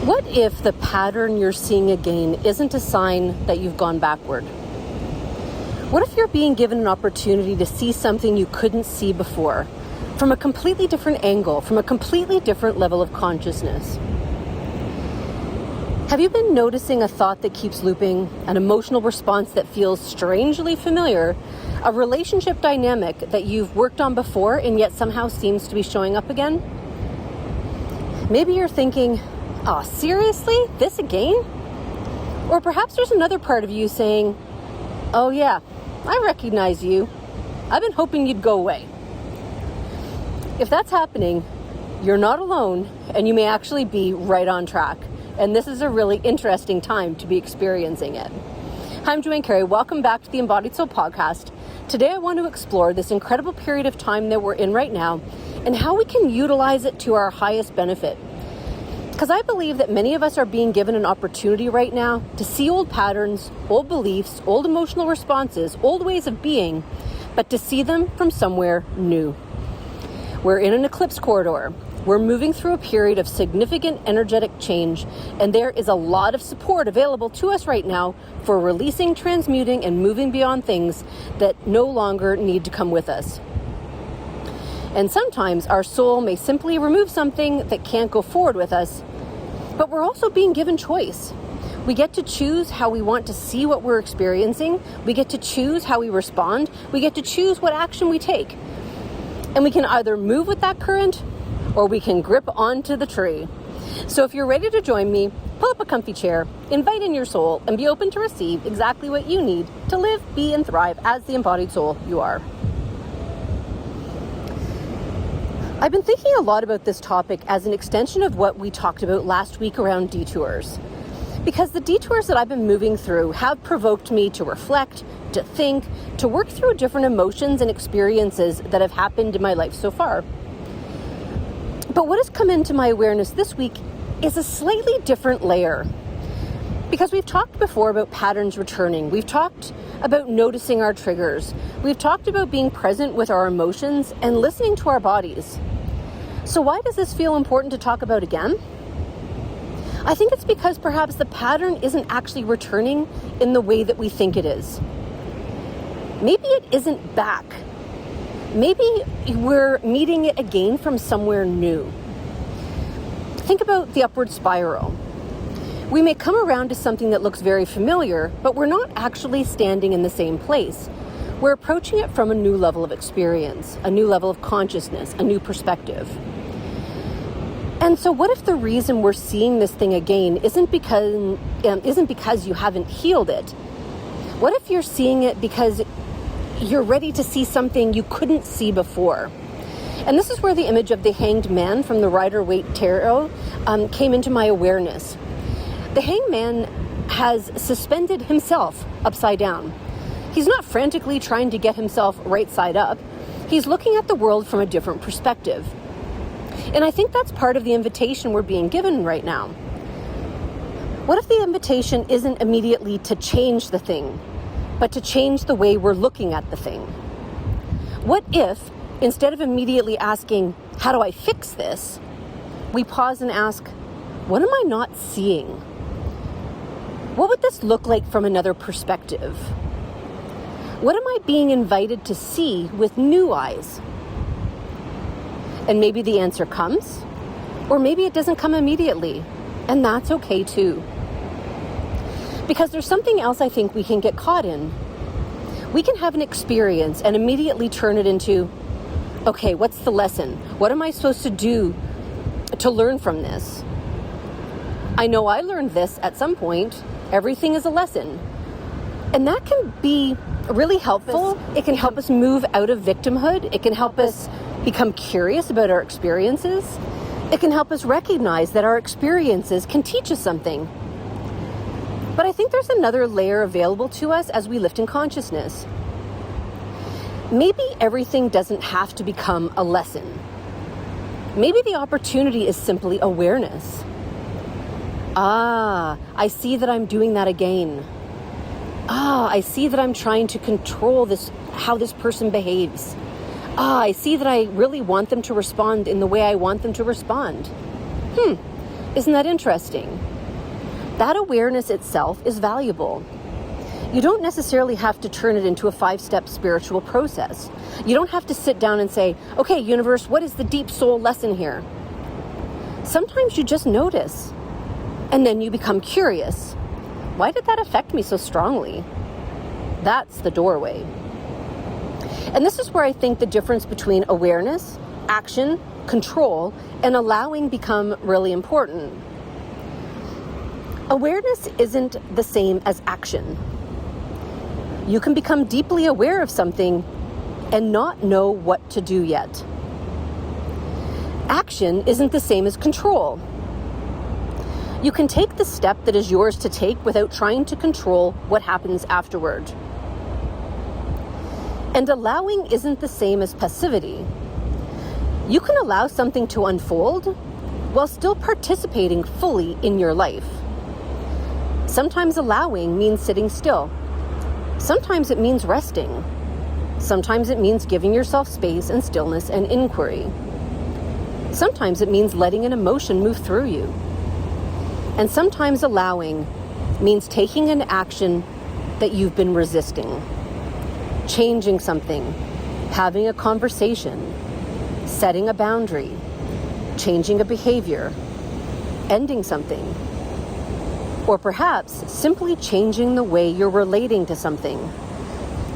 What if the pattern you're seeing again isn't a sign that you've gone backward? What if you're being given an opportunity to see something you couldn't see before, from a completely different angle, from a completely different level of consciousness? Have you been noticing a thought that keeps looping, an emotional response that feels strangely familiar, a relationship dynamic that you've worked on before and yet somehow seems to be showing up again? Maybe you're thinking, oh, seriously? This again? Or perhaps there's another part of you saying, oh yeah, I recognize you. I've been hoping you'd go away. If that's happening, you're not alone, and you may actually be right on track. And this is a really interesting time to be experiencing it. Hi, I'm Joanne Cary. Welcome back to the Embodied Soul podcast. Today I want to explore this incredible period of time that we're in right now and how we can utilize it to our highest benefit. Because I believe that many of us are being given an opportunity right now to see old patterns, old beliefs, old emotional responses, old ways of being, but to see them from somewhere new. We're in an eclipse corridor. We're moving through a period of significant energetic change, and there is a lot of support available to us right now for releasing, transmuting, and moving beyond things that no longer need to come with us. And sometimes our soul may simply remove something that can't go forward with us, but we're also being given choice. We get to choose how we want to see what we're experiencing. We get to choose how we respond. We get to choose what action we take. And we can either move with that current or we can grip onto the tree. So if you're ready to join me, pull up a comfy chair, invite in your soul, and be open to receive exactly what you need to live, be, and thrive as the embodied soul you are. I've been thinking a lot about this topic as an extension of what we talked about last week around detours. Because the detours that I've been moving through have provoked me to reflect, to think, to work through different emotions and experiences that have happened in my life so far. But what has come into my awareness this week is a slightly different layer. Because we've talked before about patterns returning. We've talked about noticing our triggers. We've talked about being present with our emotions and listening to our bodies. So why does this feel important to talk about again? I think it's because perhaps the pattern isn't actually returning in the way that we think it is. Maybe it isn't back. Maybe we're meeting it again from somewhere new. Think about the upward spiral. We may come around to something that looks very familiar, but we're not actually standing in the same place. We're approaching it from a new level of experience, a new level of consciousness, a new perspective. And so what if the reason we're seeing this thing again isn't because you haven't healed it? What if you're seeing it because you're ready to see something you couldn't see before? And this is where the image of the hanged man from the Rider-Waite Tarot came into my awareness. The hanged man has suspended himself upside down. He's not frantically trying to get himself right side up. He's looking at the world from a different perspective. And I think that's part of the invitation we're being given right now. What if the invitation isn't immediately to change the thing, but to change the way we're looking at the thing? What if, instead of immediately asking, how do I fix this, we pause and ask, what am I not seeing? What would this look like from another perspective? What am I being invited to see with new eyes? And maybe the answer comes, or maybe it doesn't come immediately, and that's okay too. Because there's something else I think we can get caught in. We can have an experience and immediately turn it into, okay, what's the lesson? What am I supposed to do to learn from this? I know I learned this at some point. Everything is a lesson. And that can be really helpful. It can help us move out of victimhood. It can help us become curious about our experiences. It can help us recognize that our experiences can teach us something. But I think there's another layer available to us as we lift in consciousness. Maybe everything doesn't have to become a lesson. Maybe the opportunity is simply awareness. I see that I'm doing that again. I see that I'm trying to control how this person behaves. I see that I really want them to respond in the way I want them to respond. Isn't that interesting? That awareness itself is valuable. You don't necessarily have to turn it into a 5-step spiritual process. You don't have to sit down and say, okay, universe, what is the deep soul lesson here? Sometimes you just notice, and then you become curious. Why did that affect me so strongly? That's the doorway. And this is where I think the difference between awareness, action, control, and allowing become really important. Awareness isn't the same as action. You can become deeply aware of something and not know what to do yet. Action isn't the same as control. You can take the step that is yours to take without trying to control what happens afterward. And allowing isn't the same as passivity. You can allow something to unfold while still participating fully in your life. Sometimes allowing means sitting still. Sometimes it means resting. Sometimes it means giving yourself space and stillness and inquiry. Sometimes it means letting an emotion move through you. And sometimes allowing means taking an action that you've been resisting. Changing something, having a conversation, setting a boundary, changing a behavior, ending something, or perhaps simply changing the way you're relating to something.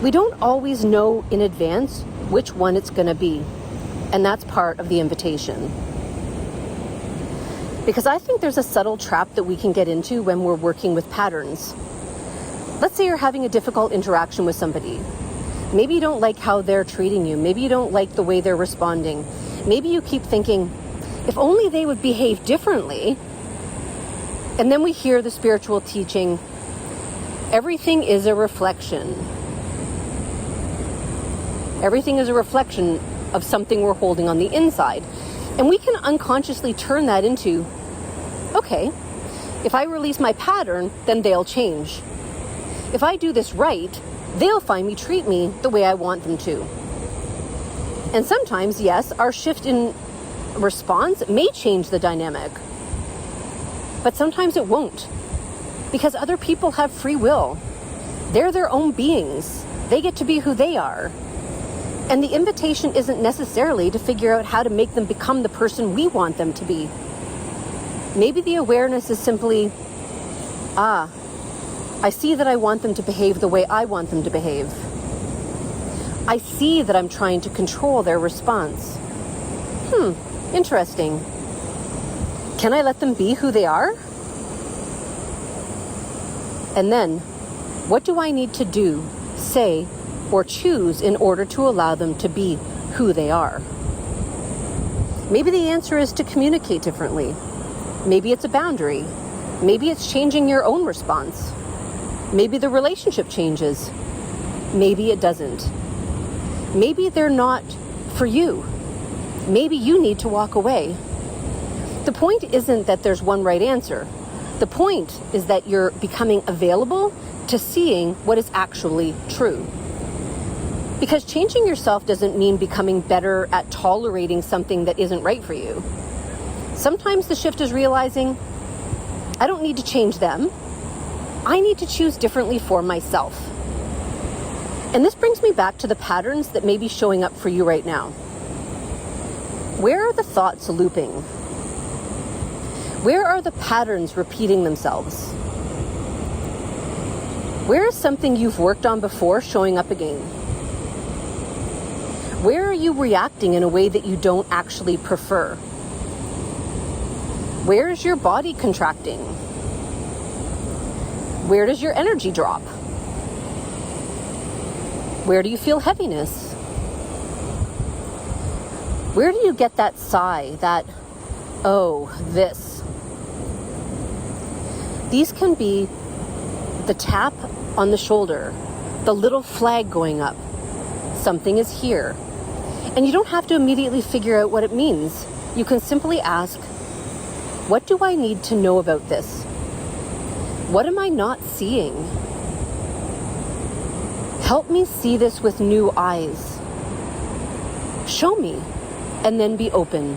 We don't always know in advance which one it's going to be, and that's part of the invitation. Because I think there's a subtle trap that we can get into when we're working with patterns. Let's say you're having a difficult interaction with somebody. Maybe you don't like how they're treating you. Maybe you don't like the way they're responding. Maybe you keep thinking, if only they would behave differently. And then we hear the spiritual teaching, everything is a reflection. Everything is a reflection of something we're holding on the inside. And we can unconsciously turn that into, okay, if I release my pattern, then they'll change. If I do this right, they'll finally treat me the way I want them to. And sometimes, yes, our shift in response may change the dynamic. But sometimes it won't. Because other people have free will. They're their own beings. They get to be who they are. And the invitation isn't necessarily to figure out how to make them become the person we want them to be. Maybe the awareness is simply, I see that I want them to behave the way I want them to behave. I see that I'm trying to control their response. Interesting. Can I let them be who they are? And then, what do I need to do, say, or choose in order to allow them to be who they are? Maybe the answer is to communicate differently. Maybe it's a boundary. Maybe it's changing your own response. Maybe the relationship changes. Maybe it doesn't. Maybe they're not for you. Maybe you need to walk away. The point isn't that there's one right answer. The point is that you're becoming available to seeing what is actually true. Because changing yourself doesn't mean becoming better at tolerating something that isn't right for you. Sometimes the shift is realizing, I don't need to change them. I need to choose differently for myself. And this brings me back to the patterns that may be showing up for you right now. Where are the thoughts looping? Where are the patterns repeating themselves? Where is something you've worked on before showing up again? Where are you reacting in a way that you don't actually prefer? Where is your body contracting? Where does your energy drop? Where do you feel heaviness? Where do you get that sigh, that, oh, this? These can be the tap on the shoulder, the little flag going up. Something is here. And you don't have to immediately figure out what it means. You can simply ask, what do I need to know about this? What am I not seeing? Help me see this with new eyes. Show me, and then be open.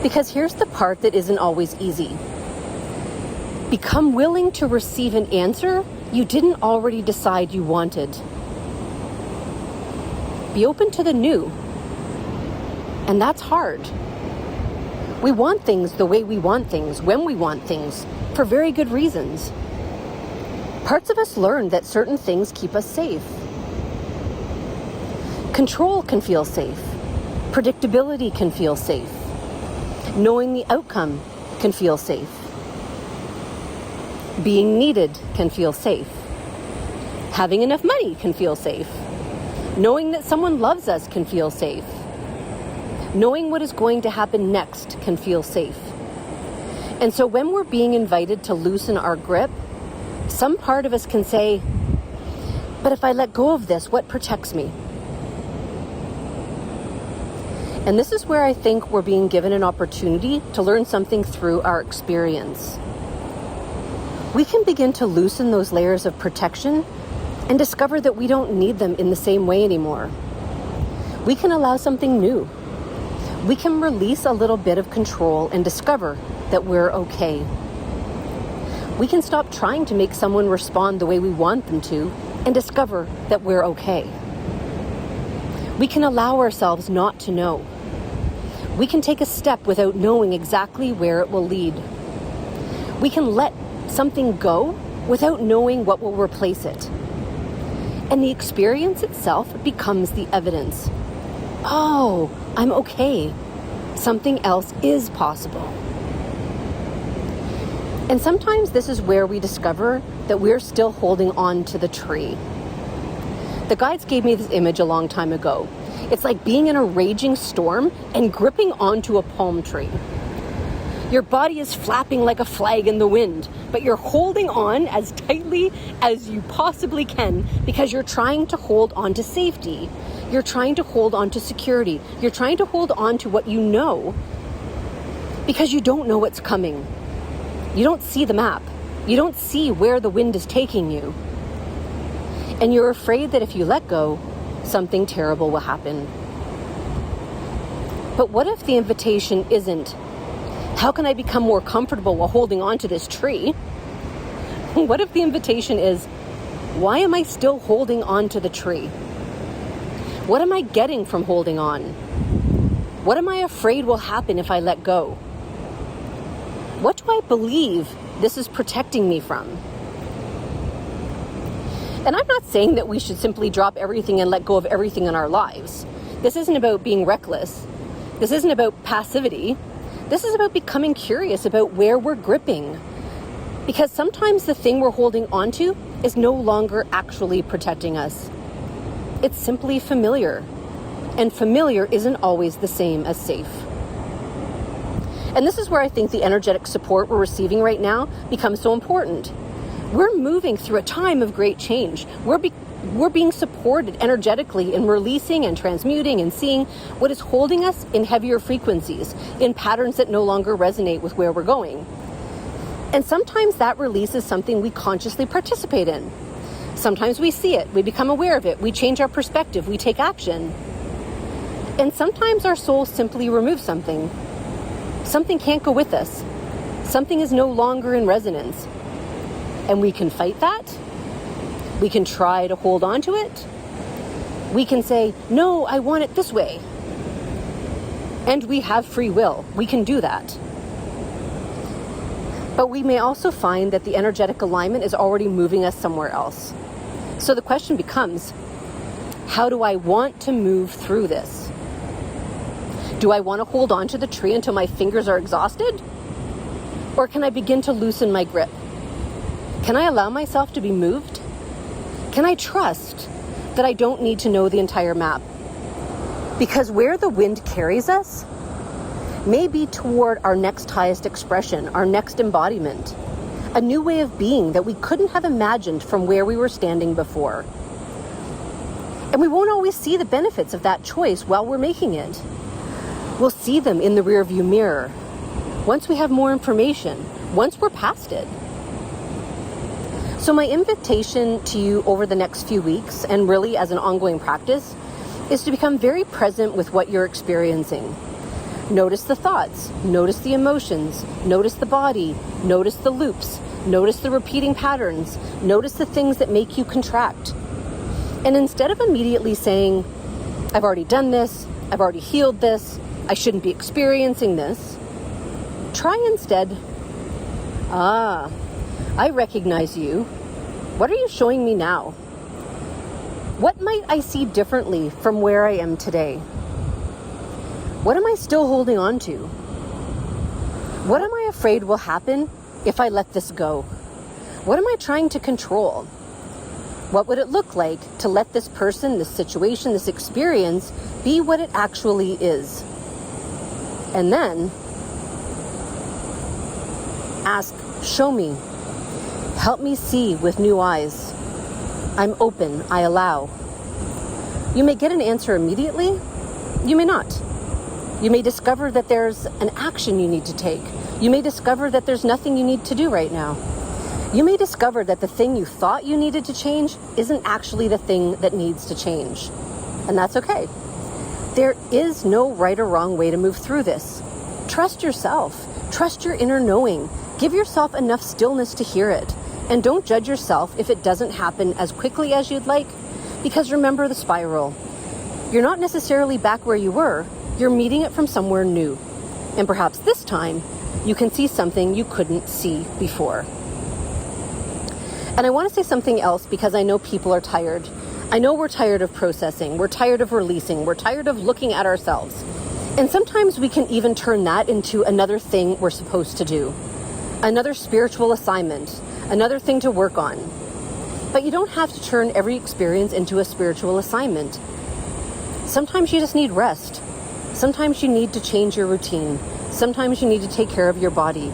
Because here's the part that isn't always easy. Become willing to receive an answer you didn't already decide you wanted. Be open to the new. And that's hard. We want things the way we want things, when we want things, for very good reasons. Parts of us learn that certain things keep us safe. Control can feel safe. Predictability can feel safe. Knowing the outcome can feel safe. Being needed can feel safe. Having enough money can feel safe. Knowing that someone loves us can feel safe. Knowing what is going to happen next can feel safe. And so when we're being invited to loosen our grip, some part of us can say, but if I let go of this, what protects me? And this is where I think we're being given an opportunity to learn something through our experience. We can begin to loosen those layers of protection and discover that we don't need them in the same way anymore. We can allow something new. We can release a little bit of control and discover that we're okay. We can stop trying to make someone respond the way we want them to and discover that we're okay. We can allow ourselves not to know. We can take a step without knowing exactly where it will lead. We can let something go without knowing what will replace it. And the experience itself becomes the evidence. Oh, I'm okay. Something else is possible. And sometimes this is where we discover that we're still holding on to the tree. The guides gave me this image a long time ago. It's like being in a raging storm and gripping onto a palm tree. Your body is flapping like a flag in the wind, but you're holding on as tightly as you possibly can because you're trying to hold on to safety. You're trying to hold on to security. You're trying to hold on to what you know because you don't know what's coming. You don't see the map. You don't see where the wind is taking you. And you're afraid that if you let go, something terrible will happen. But what if the invitation isn't, how can I become more comfortable while holding on to this tree? What if the invitation is, why am I still holding on to the tree? What am I getting from holding on? What am I afraid will happen if I let go? What do I believe this is protecting me from? And I'm not saying that we should simply drop everything and let go of everything in our lives. This isn't about being reckless. This isn't about passivity. This is about becoming curious about where we're gripping. Because sometimes the thing we're holding onto is no longer actually protecting us. It's simply familiar. And familiar isn't always the same as safe. And this is where I think the energetic support we're receiving right now becomes so important. We're moving through a time of great change. We're being supported energetically in releasing and transmuting and seeing what is holding us in heavier frequencies, in patterns that no longer resonate with where we're going. And sometimes that release is something we consciously participate in. Sometimes we see it, we become aware of it, we change our perspective, we take action. And sometimes our soul simply removes something. Something can't go with us. Something is no longer in resonance. And we can fight that. We can try to hold on to it. We can say, no, I want it this way. And we have free will. We can do that. But we may also find that the energetic alignment is already moving us somewhere else. So the question becomes, how do I want to move through this? Do I want to hold on to the tree until my fingers are exhausted? Or can I begin to loosen my grip? Can I allow myself to be moved? Can I trust that I don't need to know the entire map? Because where the wind carries us may be toward our next highest expression, our next embodiment, a new way of being that we couldn't have imagined from where we were standing before. And we won't always see the benefits of that choice while we're making it. We'll see them in the rearview mirror once we have more information, once we're past it. So my invitation to you over the next few weeks, and really as an ongoing practice, is to become very present with what you're experiencing. Notice the thoughts, notice the emotions, notice the body, notice the loops, notice the repeating patterns, notice the things that make you contract. And instead of immediately saying, I've already done this, I've already healed this, I shouldn't be experiencing this, try instead, I recognize you. What are you showing me now? What might I see differently from where I am today? What am I still holding on to? What am I afraid will happen if I let this go? What am I trying to control? What would it look like to let this person, this situation, this experience be what it actually is? And then ask, show me, help me see with new eyes. I'm open, I allow. You may get an answer immediately, you may not. You may discover that there's an action you need to take. You may discover that there's nothing you need to do right now. You may discover that the thing you thought you needed to change isn't actually the thing that needs to change. And that's okay. There is no right or wrong way to move through this. Trust yourself. Trust your inner knowing. Give yourself enough stillness to hear it. And don't judge yourself if it doesn't happen as quickly as you'd like, because remember the spiral. You're not necessarily back where you were. You're meeting it from somewhere new. And perhaps this time, you can see something you couldn't see before. And I want to say something else because I know people are tired. I know we're tired of processing. We're tired of releasing. We're tired of looking at ourselves. And sometimes we can even turn that into another thing we're supposed to do. Another spiritual assignment. Another thing to work on. But you don't have to turn every experience into a spiritual assignment. Sometimes you just need rest. Sometimes you need to change your routine. Sometimes you need to take care of your body.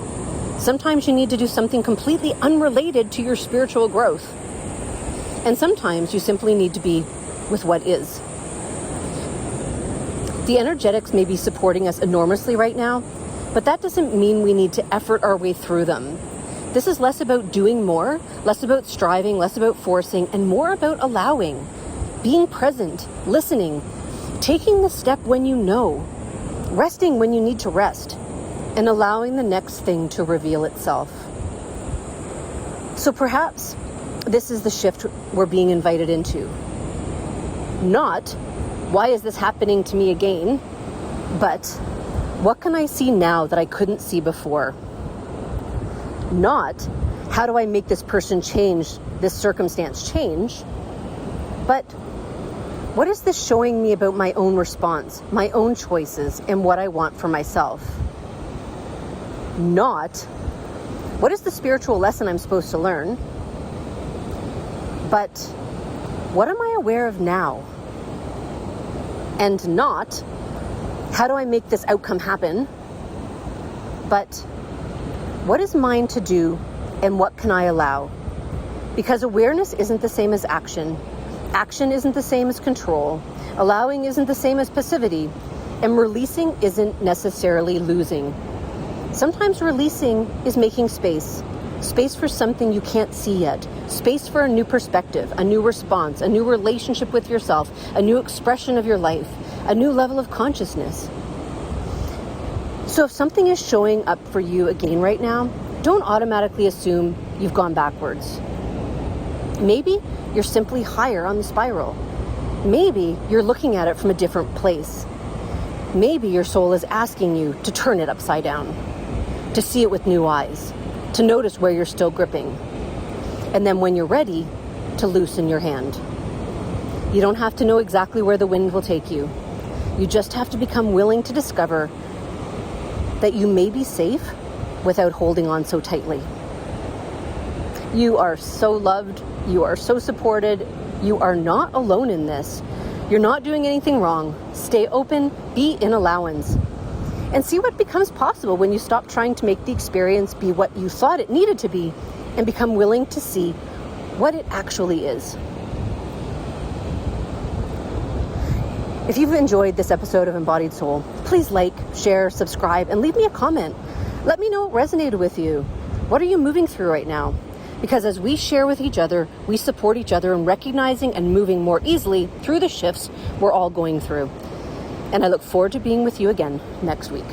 Sometimes you need to do something completely unrelated to your spiritual growth. And sometimes you simply need to be with what is. The energetics may be supporting us enormously right now, but that doesn't mean we need to effort our way through them. This is less about doing more, less about striving, less about forcing, and more about allowing, being present, listening, taking the step when you know, resting when you need to rest, and allowing the next thing to reveal itself. So perhaps this is the shift we're being invited into. Not, why is this happening to me again? But, what can I see now that I couldn't see before? Not, how do I make this person change, this circumstance change? But, what is this showing me about my own response, my own choices, and what I want for myself? Not, what is the spiritual lesson I'm supposed to learn? But, what am I aware of now? And not, how do I make this outcome happen? But, what is mine to do and what can I allow? Because awareness isn't the same as action. Action isn't the same as control. Allowing isn't the same as passivity. And releasing isn't necessarily losing. Sometimes releasing is making space. Space for something you can't see yet. Space for a new perspective, a new response, a new relationship with yourself, a new expression of your life, a new level of consciousness. So if something is showing up for you again right now, don't automatically assume you've gone backwards. Maybe you're simply higher on the spiral. Maybe you're looking at it from a different place. Maybe your soul is asking you to turn it upside down, to see it with new eyes, to notice where you're still gripping, and then when you're ready, to loosen your hand. You don't have to know exactly where the wind will take you. You just have to become willing to discover that you may be safe without holding on so tightly. You are so loved. You are so supported. You are not alone in this. You're not doing anything wrong. Stay open, be in allowance, and see what becomes possible when you stop trying to make the experience be what you thought it needed to be and become willing to see what it actually is. If you've enjoyed this episode of Embodied Soul, please like, share, subscribe, and leave me a comment. Let me know what resonated with you. What are you moving through right now? Because as we share with each other, we support each other in recognizing and moving more easily through the shifts we're all going through. And I look forward to being with you again next week.